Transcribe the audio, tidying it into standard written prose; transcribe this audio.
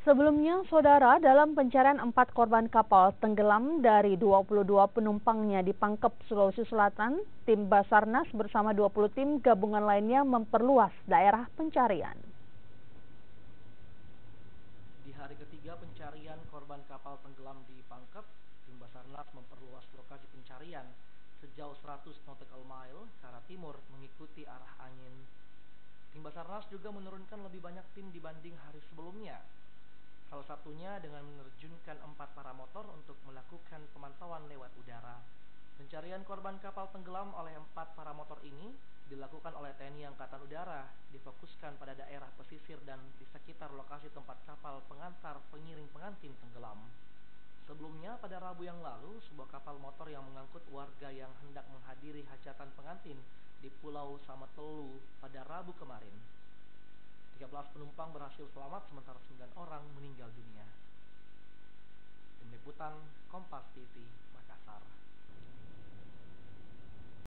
Sebelumnya, saudara, dalam pencarian 4 korban kapal tenggelam dari 22 penumpangnya di Pangkep, Sulawesi Selatan, tim Basarnas bersama 20 tim gabungan lainnya memperluas daerah pencarian. Di hari ketiga pencarian korban kapal tenggelam di Pangkep, tim Basarnas memperluas lokasi pencarian sejauh 100 nautical mile ke arah timur mengikuti arah angin. Tim Basarnas juga menurunkan lebih banyak tim dibanding hari sebelumnya. Salah satunya dengan menerjunkan 4 paramotor untuk melakukan pemantauan lewat udara. Pencarian korban kapal tenggelam oleh 4 paramotor ini dilakukan oleh TNI Angkatan Udara, difokuskan pada daerah pesisir dan di sekitar lokasi tempat kapal pengantar pengiring pengantin tenggelam. Sebelumnya, pada Rabu yang lalu, sebuah kapal motor yang mengangkut warga yang hendak menghadiri hajatan pengantin di Pulau Sametelu pada Rabu kemarin. 13 penumpang berhasil selamat sementara 9 orang meninggal dunia. Tim Liputan Kompas TV, Makassar.